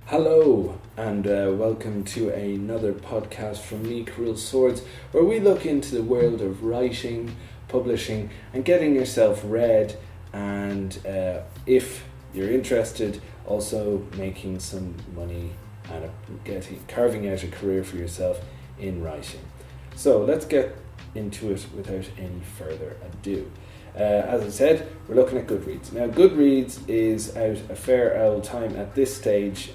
Hello and welcome to another podcast from me, Cruel Swords, where we look into the world of writing, publishing and getting yourself read, and if you're interested, also making some money and carving out a career for yourself in writing. So let's get into it without any further ado. As I said, we're looking at Goodreads. Now, Goodreads is out a fair old time at this stage.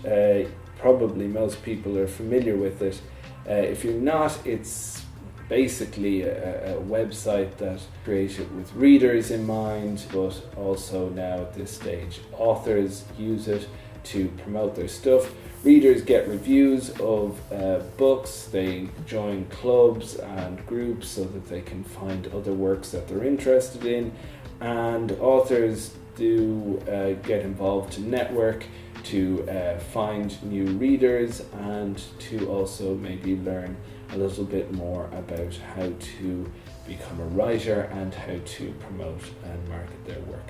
Probably most people are familiar with it. If you're not, it's basically a website that created with readers in mind, but also now at this stage, authors use it to promote their stuff. Readers get reviews of books, they join clubs and groups so that they can find other works that they're interested in, and authors do get involved to network, to find new readers, and to also maybe learn a little bit more about how to become a writer and how to promote and market their work.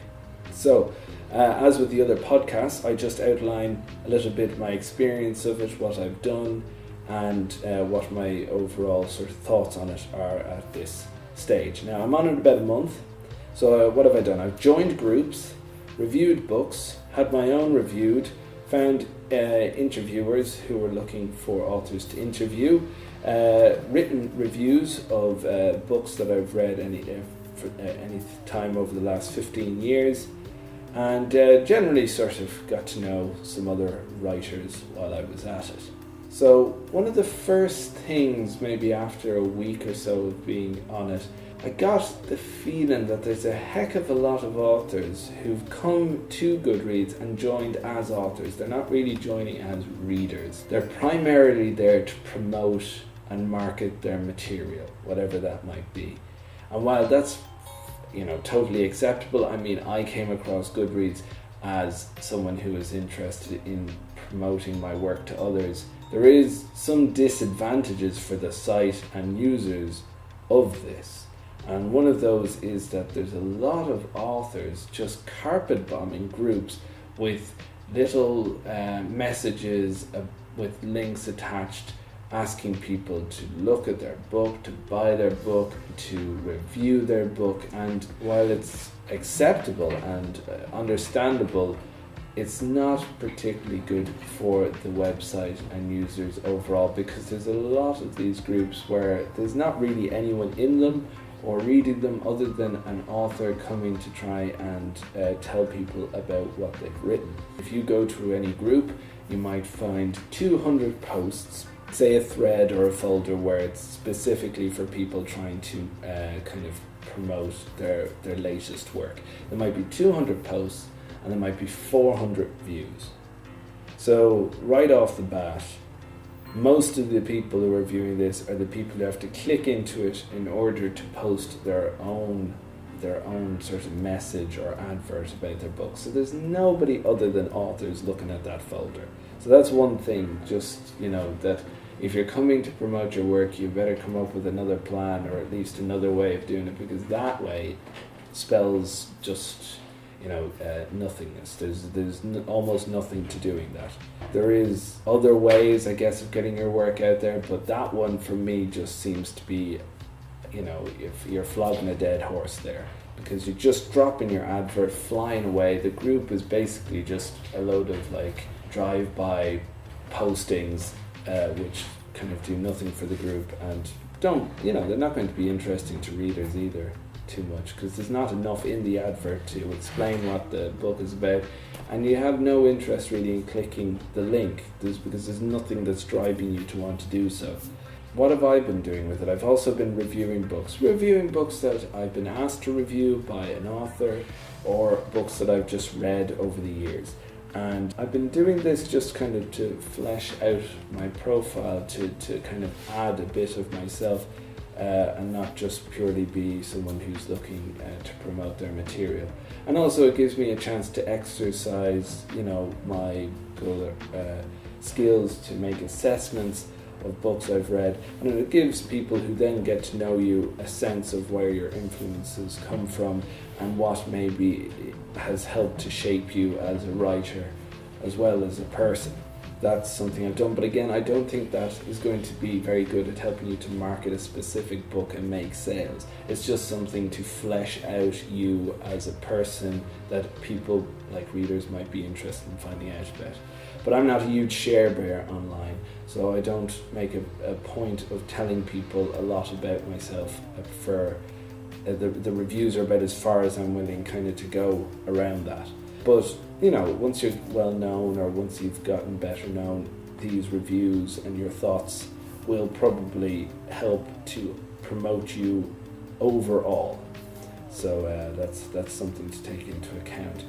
So, as with the other podcasts, I just outline a little bit my experience of it, what I've done, and what my overall sort of thoughts on it are at this stage. Now, I'm on it about a month, so what have I done? I've joined groups, reviewed books, had my own reviewed, found interviewers who were looking for authors to interview, written reviews of books that I've read any time over the last 15 years, and generally sort of got to know some other writers while I was at it. So one of the first things, maybe after a week or so of being on it, I got the feeling that there's a heck of a lot of authors who've come to Goodreads and joined as authors. They're not really joining as readers. They're primarily there to promote and market their material, whatever that might be. And while that's totally acceptable. I mean, I came across Goodreads as someone who is interested in promoting my work to others. There is some disadvantages for the site and users of this. And one of those is that there's a lot of authors just carpet bombing groups with little messages with links attached, asking people to look at their book, to buy their book, to review their book. And while it's acceptable and understandable, it's not particularly good for the website and users overall, because there's a lot of these groups where there's not really anyone in them or reading them other than an author coming to try and tell people about what they've written. If you go to any group, you might find 200 posts, say a thread or a folder where it's specifically for people trying to kind of promote their latest work. There might be 200 posts and there might be 400 views. So right off the bat, most of the people who are viewing this are the people who have to click into it in order to post their own sort of message or advert about their book. So there's nobody other than authors looking at that folder. So that's one thing, just, that if you're coming to promote your work, you better come up with another plan, or at least another way of doing it, because that way spells just, nothingness. There's almost nothing to doing that. There is other ways, I guess, of getting your work out there, but that one for me just seems to be, if you're flogging a dead horse there, because you're just dropping your advert, flying away. The group is basically just a load of drive-by postings, which kind of do nothing for the group and they're not going to be interesting to readers either too much, because there's not enough in the advert to explain what the book is about, and you have no interest really in clicking the link because there's nothing that's driving you to want to do so. What have I been doing with it? I've also been reviewing books that I've been asked to review by an author, or books that I've just read over the years. And I've been doing this just kind of to flesh out my profile, to kind of add a bit of myself, and not just purely be someone who's looking to promote their material. And also it gives me a chance to exercise, my skills to make assessments of books I've read, and it gives people who then get to know you a sense of where your influences come from and what maybe has helped to shape you as a writer as well as a person. that's something I've done. But again, I don't think that is going to be very good at helping you to market a specific book and make sales. It's just something to flesh out you as a person that people, like readers, might be interested in finding out about. But I'm not a huge share bear online, so I don't make a point of telling people a lot about myself. I prefer the reviews are about as far as I'm willing kind of to go around that. But once you're well known, or once you've gotten better known, these reviews and your thoughts will probably help to promote you overall. So that's something to take into account.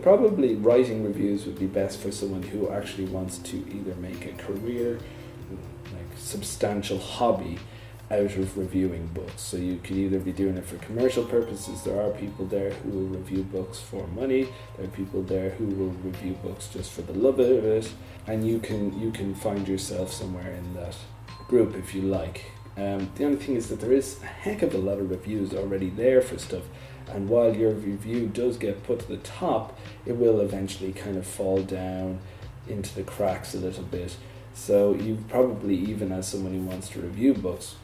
Probably writing reviews would be best for someone who actually wants to either make a career, like substantial hobby, out of reviewing books. So you could either be doing it for commercial purposes. There are people there who will review books for money. There are people there who will review books just for the love of it, and you can find yourself somewhere in that group if you like. The only thing is that there is a heck of a lot of reviews already there for stuff, and while your review does get put to the top, it will eventually kind of fall down into the cracks a little bit. So you probably, even as someone who wants to review books,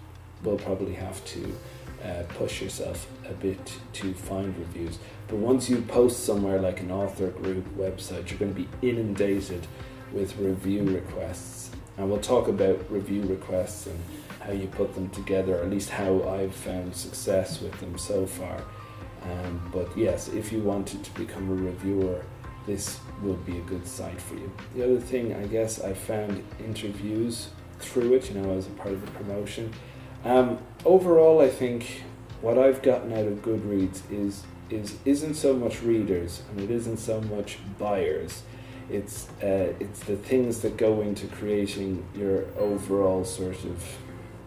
will probably have to push yourself a bit to find reviews. But once you post somewhere like an author group website, you're going to be inundated with review requests. And we'll talk about review requests and how you put them together, or at least how I've found success with them so far. But yes, if you wanted to become a reviewer, this will be a good site for you. The other thing, I guess, I found interviews through it, as a part of the promotion. Overall, I think what I've gotten out of Goodreads isn't so much readers, and it isn't so much buyers. It's the things that go into creating your overall sort of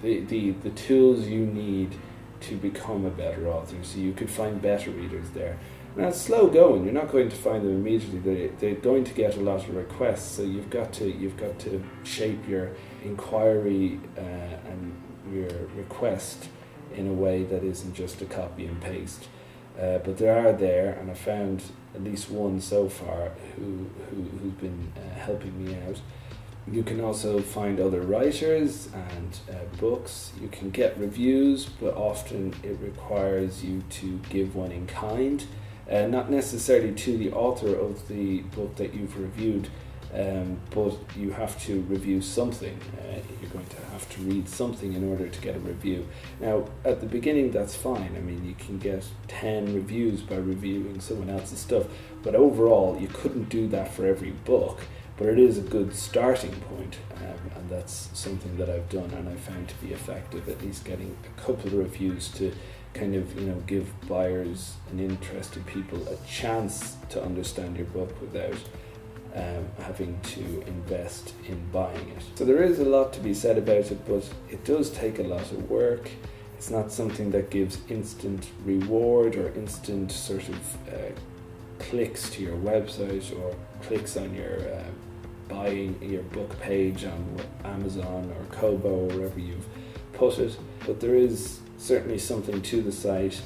the tools you need to become a better author. So you could find better readers there. Now it's slow going. You're not going to find them immediately. They're going to get a lot of requests. So you've got to shape your inquiry and your request in a way that isn't just a copy and paste. But there are there, and I found at least one so far who's been helping me out. You can also find other writers and books. You can get reviews, but often it requires you to give one in kind. Not necessarily to the author of the book that you've reviewed, but you have to review something. You're going to have to read something in order to get a review. Now, at the beginning, that's fine. I mean, you can get 10 reviews by reviewing someone else's stuff, but overall, you couldn't do that for every book, but it is a good starting point, and that's something that I've done and I found to be effective, at least getting a couple of reviews to kind of, give buyers and interested people a chance to understand your book without having to invest in buying it. So there is a lot to be said about it, but it does take a lot of work. It's not something that gives instant reward or instant sort of clicks to your website or clicks on your buying your book page on Amazon or Kobo or wherever you've put it. But there is certainly something to the site.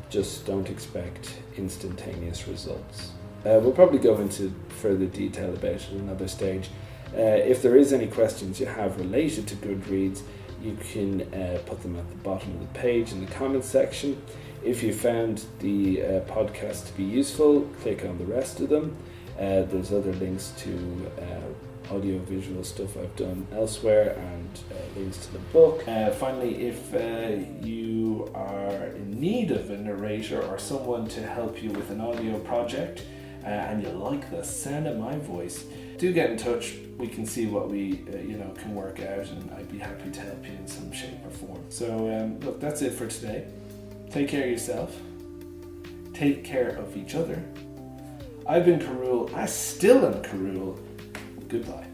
Just don't expect instantaneous results. We'll probably go into further detail about it at another stage. If there is any questions you have related to Goodreads, you can put them at the bottom of the page in the comments section. If you found the podcast to be useful, click on the rest of them. There's other links to audio-visual stuff I've done elsewhere, and links to the book. Finally, if you are in need of a narrator or someone to help you with an audio project, and you like the sound of my voice, do get in touch. We can see what we can work out, and I'd be happy to help you in some shape or form. So look, that's it for today. Take care of yourself. Take care of each other. I've been Carul. I still am Carul. Goodbye.